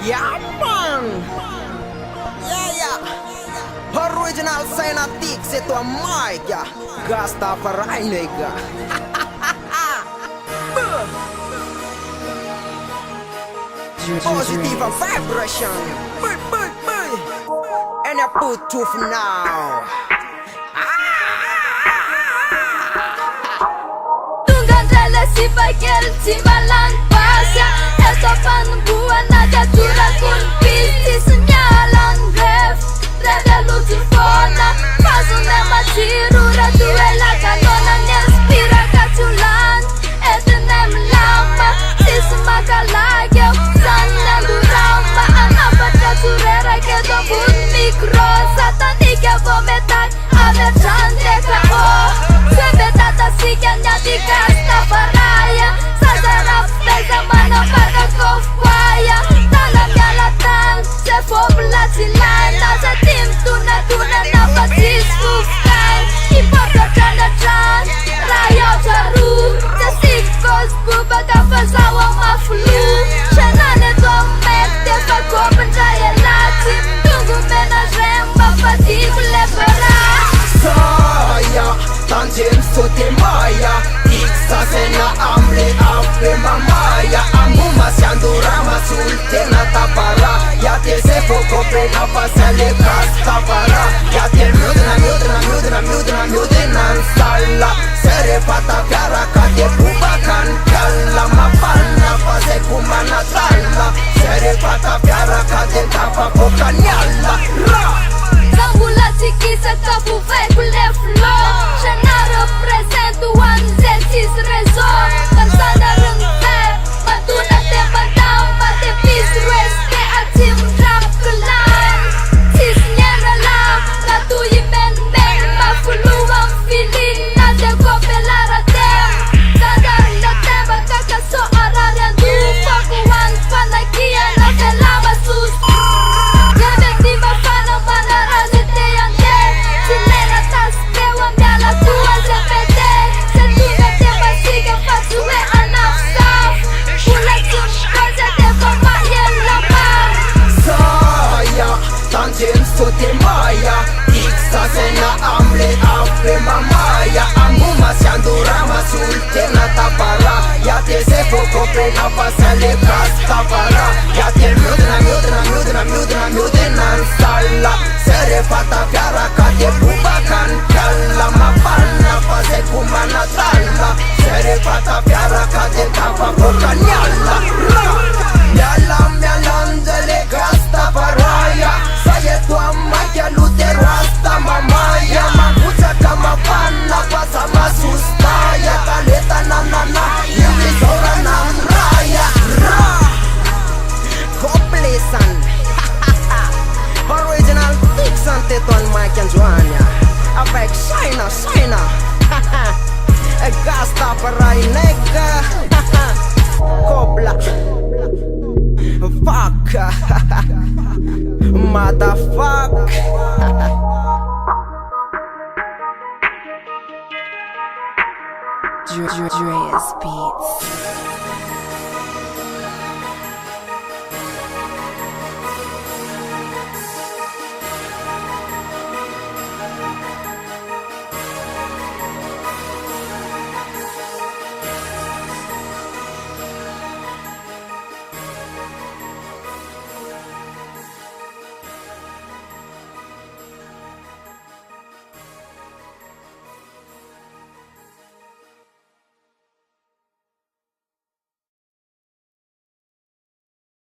Yeah, man. Yeah. Original Synatic, c'est toi, my gars. Rastafari, nigga. Positive vibration. And I put to for now. Tungandele si bagian timbalan pasya. Esopan buan naga turas kun pisti senyalan gref. Reda lucu fona. Pasun nema ciru ratuela kanona nyespira kaculan. Etenem lama sisma kalagyo. Sana durama anapat kasurera kedo bun mikro. Satanika vometak aver chante kao. Sebetata sikanya di kasta paraya. Sasarap tesa mana pada kofwaya. Dalam nyalatan sefo belacilana. Setim tuna nafasis ufkai. Impasa kandacan rayo caru. Sesikos bubaka pesawang maflu. Shanane domet defa ko pencaya latim. Tunggu menajem bapak di belebera. Saya tanjim sote maya. Iksa sena amle afe mamaya. Ambu masyandura masulte na tapara. Ya te se foko pena pasale kastapara. Ya te miudena sala. Sere pata piara kate bubakan kalla. Mapana pase kumana tala. Sere pata piara kate tapa pokanyala. Zambula sikisa kapu vekule flow. Shana represent one zesis rezo. Kansana rengkep Matuna te badam Mate peace rest Te atim drap kelan Sis nyeralam Ratu yimen men Mafulu ang filin Nade ko pelaratem Sadar na temba Kakaso araran du Fakuan panagian Na selama sus Yabek di mafana Manarasete yang de Silena tas Dewa miala tua zepete Setuga te basiga Fatsue anak saf Pulat sumka Zete koma yen lamar Saya tanjim sote maya. Iksa sena amle afe mamaya. Ambu masyandura masulte na tapara. Ya te se foko pena pasale kastapara. Ya te miudena sala. Sere pata piara kate bubakan kalla. Mapana pase kumana tala. Sere pata piara kate